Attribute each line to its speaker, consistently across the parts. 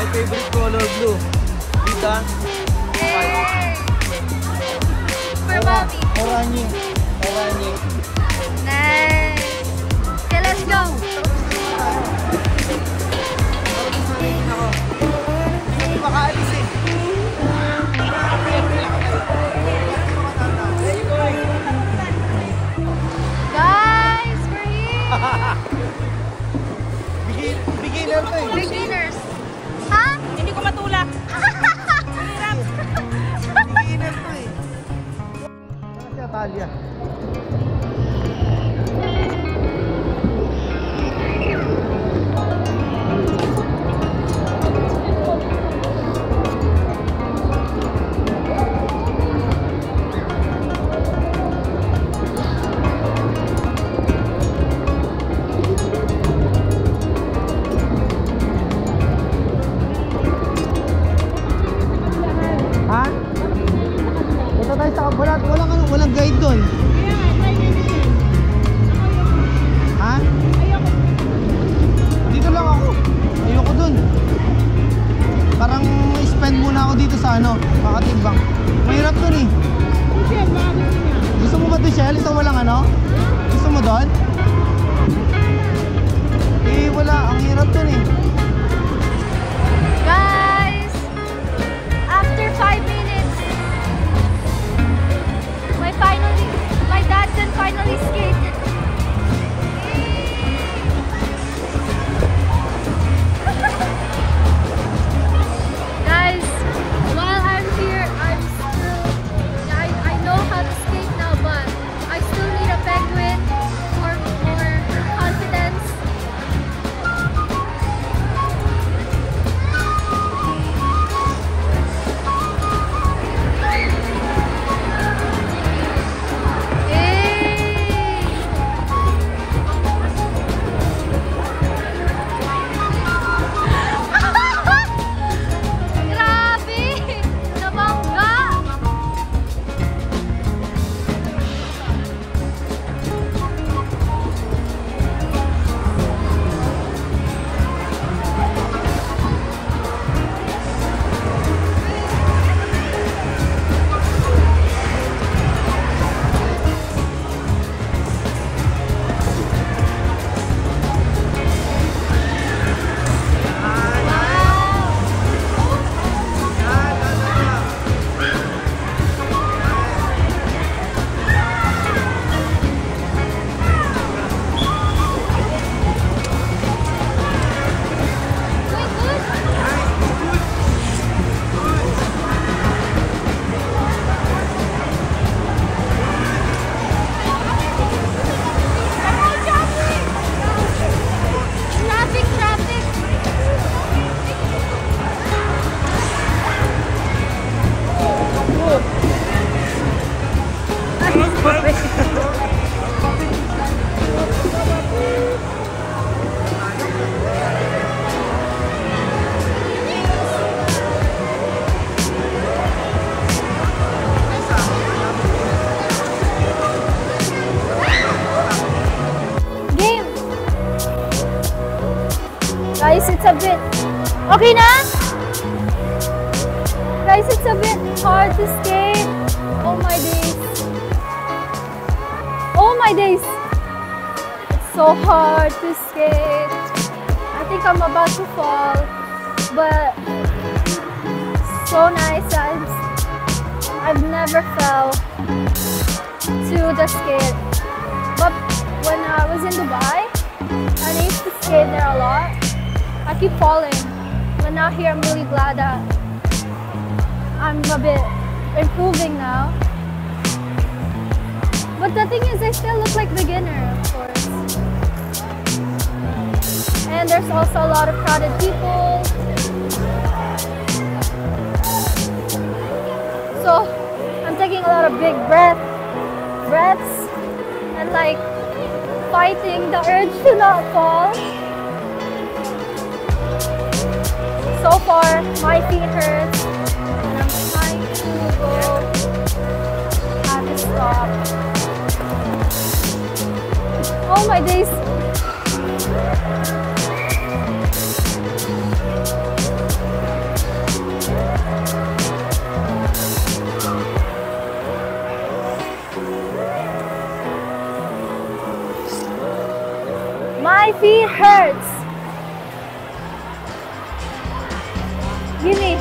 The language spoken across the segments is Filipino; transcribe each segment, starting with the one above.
Speaker 1: My favorite color, blue. Dita?
Speaker 2: Hey! For mommy.
Speaker 1: Oranye. Oranye.
Speaker 2: Nice. Okay, let's go.
Speaker 1: Hindi makaalis eh.
Speaker 2: Guys, we're here.
Speaker 1: Beginner to eh.
Speaker 2: Beginners. Ha?
Speaker 3: Hindi ko matulak.
Speaker 1: Beginner to eh. Saan si Atalia? Ha? Punta tayo sa Kabalat. Walang guide doon. Ha? Dito lang ako. Ayoko doon. Parang spend muna ako dito sa ano, Makatimbang. Mahirap doon eh. Gusto mo ba doon, Shell? Ito walang ano? Gusto mo doon? Eh wala, ang hirap doon eh.
Speaker 2: Guys, after 5 minutes, my dad can finally skate. Guys, while I'm here, I know how to skate now, but I still need a penguin for more confidence. Grabe! Nabangga! Traffic! Game! Guys, it's a bit... Okay na? Guys, it's a bit hard to skate. Oh my days. Oh my days. It's so hard to skate. I think I'm about to fall. But so nice. I've never fell to the skate. But when I was in Dubai, and I used to skate there a lot, I keep falling. But now here, I'm really glad that I'm a bit improving now. But the thing is, I still look like beginner, of course. And there's also a lot of crowded people. So I'm taking a lot of big breaths and like fighting the urge to not fall. So far, my feet hurt and I'm trying to go at the stop. Oh my days! feet hurts. Give me.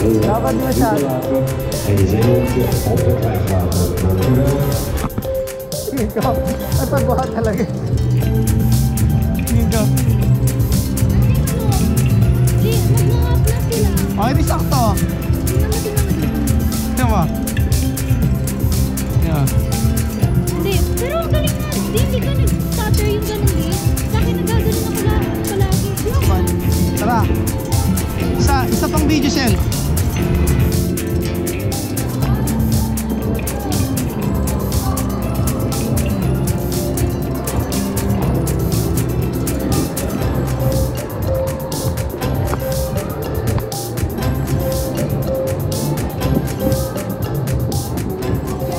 Speaker 1: Dapat masyado. Ikaw, natagwa talaga. Ikaw. Okay, di sakto. Tignan mo. Yeah.
Speaker 2: Hindi, pero ang galing nga. Hindi ka nag-stutter yung ganun eh. Sa akin nagagaling ako palagi.
Speaker 1: Tara. Isa pang video, Shell.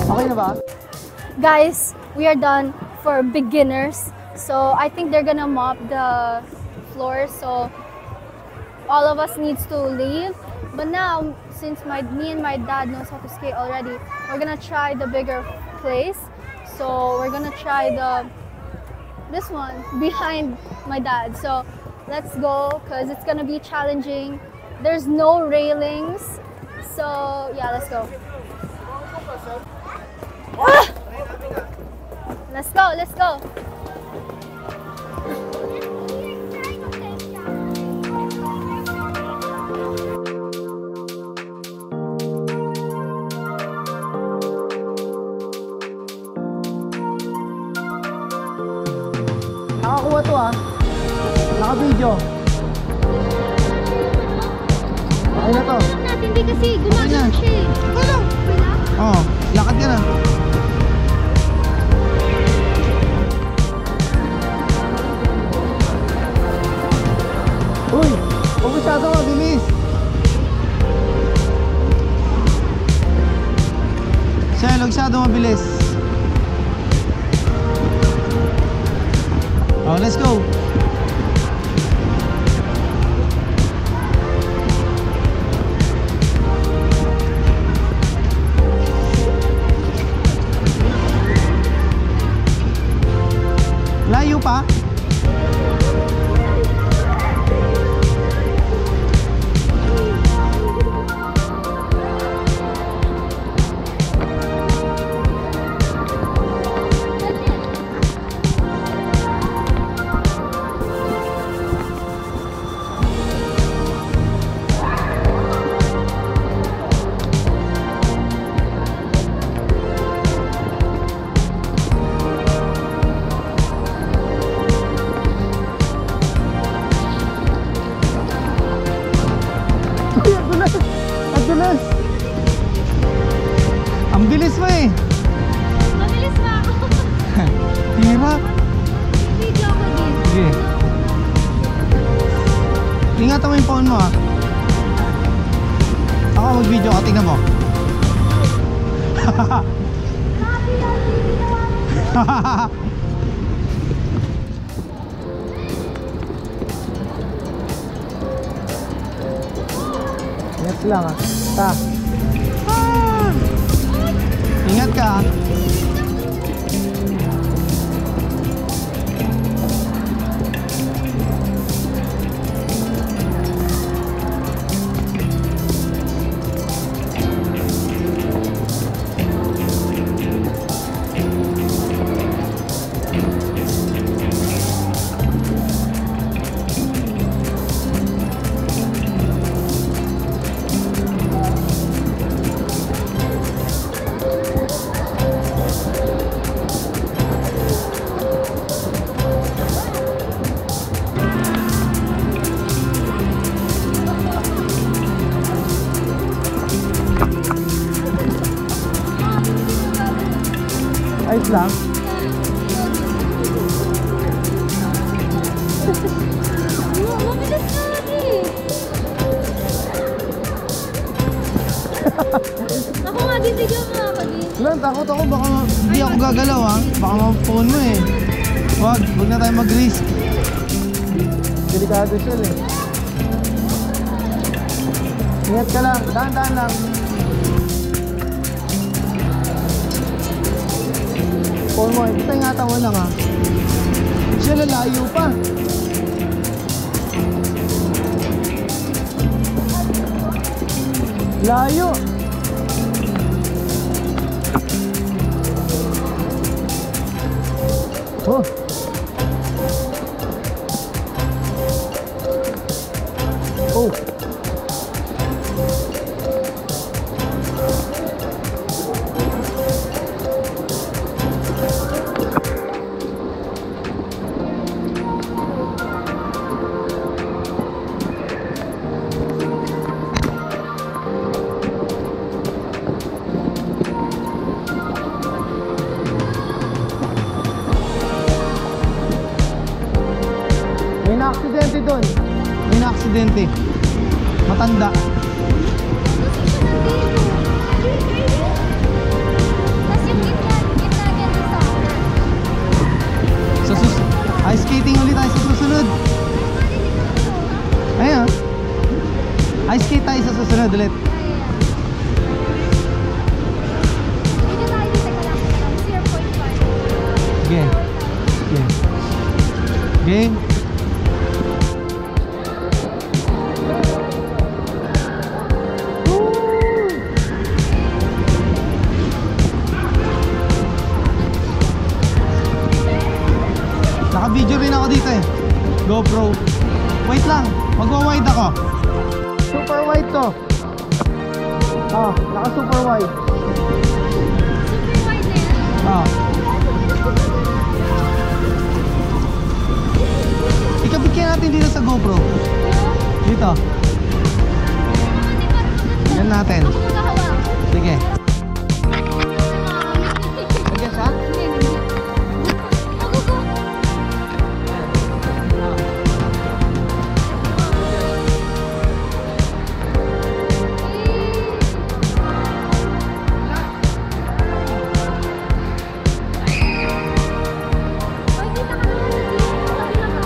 Speaker 1: Okay na ba?
Speaker 2: Guys, we are done for beginners. So I think they're gonna mop the floor. So all of us needs to leave. But now, since me and my dad knows how to skate already, we're gonna try the bigger place. So we're gonna try this one behind my dad. So let's go, because it's gonna be challenging. There's no railings. So yeah, let's go. Ah! Let's go, let's go.
Speaker 1: Nakakuha to ah. Naka-video. Okay na to.
Speaker 2: Natin, hindi kasi gumagano siya eh.
Speaker 1: Wala. Oo, lakad ka na. Uy, huwag masyado mabilis. Shell, huwag masyado mabilis. Oh, let's go. Layo pa? Ang bilis mo eh.
Speaker 2: Mabilis ba ako?
Speaker 1: Hirap.
Speaker 2: Video ako din.
Speaker 1: Sige. Ingatan mo yung phone mo ah. Ako mag-video ka, tingnan mo. Ingat lang ah. Ta. Ingat ka ah. Ayos lang.
Speaker 2: Mabilis na eh. Ako nga din, bigyan mo ako din.
Speaker 1: Wala, takot ako. Baka hindi ako gagalaw ha. Baka ma-phone mo eh. Wag na tayo mag-risk. Delikado siya eh. Ingat ka lang. Dahan-dahan lang. Phone mo, ito ingatan mo lang ha. Siya lalayo pa. Layo. Oh. Oh. May na-aksidente doon. May na-aksidente. Matanda.
Speaker 2: Tapos yung gitna ganun sa
Speaker 1: Sa ice skating ulit tayo sa susunod. Ayun. Ice skate tayo sa susunod ulit.
Speaker 2: Dito tayo dito ka lang. 0.5.
Speaker 1: Game. Game. Game. Naka-video rin ako dito eh. GoPro. Wait lang, magwa-wide ako. Super wide to. Ah, naka-super wide.
Speaker 2: Super wide na yan.
Speaker 1: Ah. Ikabit Ikot kaya natin dito sa GoPro. Dito. Yan natin.
Speaker 2: Ako maghahawak.
Speaker 1: Sige. Sige siya?
Speaker 2: Ako ko. Ay, kita ka naman. Laki na ka.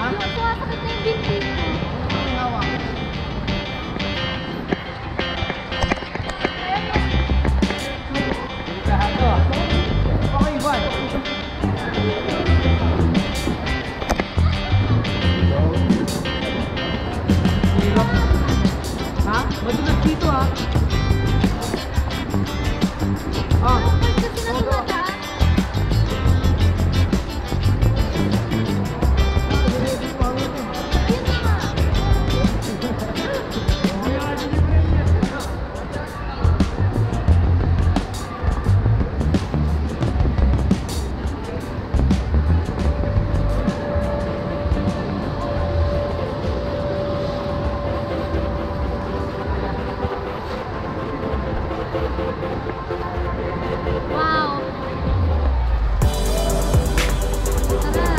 Speaker 1: Ha?
Speaker 2: Sumasakit na yung binti mo.
Speaker 1: Ang hawak. Lahat to. Okay, Ivan. Hirap. Ha? Madulas dito ha. Ah.
Speaker 2: Bakit kasi natumataan? Yun na nga. Wow. Tara.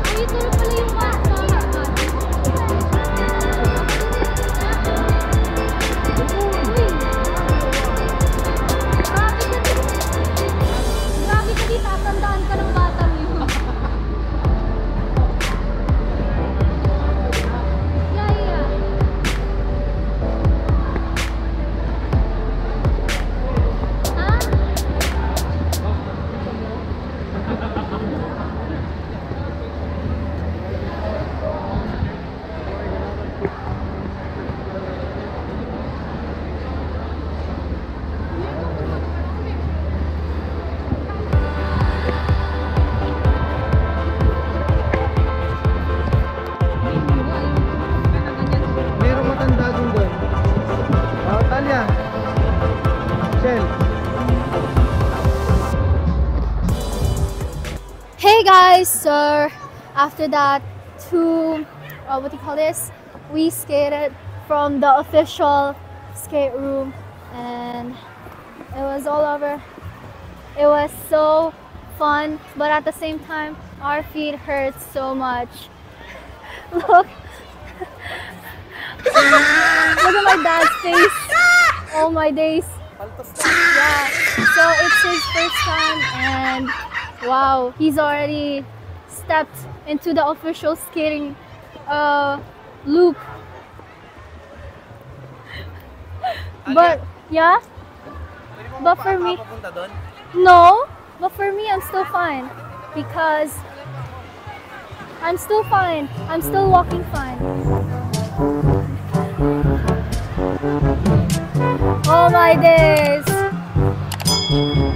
Speaker 2: Ay, ito na pala yung bata. Uy. Grabe ka di, tatandaan ka ng batang yun. Yeah. Ha?
Speaker 1: Mayroong matanda din doon. Oh, Talia. Shell.
Speaker 2: Hey guys, so after that what do you call this? We skated from the official skate room and it was all over. It was so fun, but at the same time, our feet hurt so much. Look. Look at my dad's face. Oh my days. Yeah. So it's his first time and wow, he's already stepped into the official skating loop. But yeah, but for me, no, but for me, I'm still fine because I'm still fine. I'm still walking fine. Oh my days.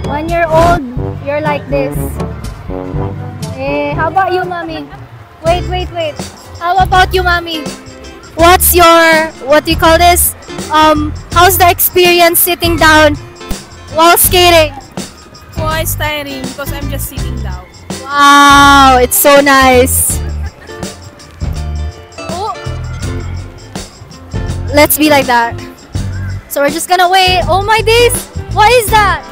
Speaker 2: When you're old, you're like this. Eh, how about you, mommy? Wait. How about you, mommy? What's your, what do you call this? How's the experience sitting down while skating?
Speaker 3: Oh, it's tiring because I'm just sitting down.
Speaker 2: Wow, it's so nice. Oh. Let's be like that. So we're just gonna wait. Oh my days! What is that?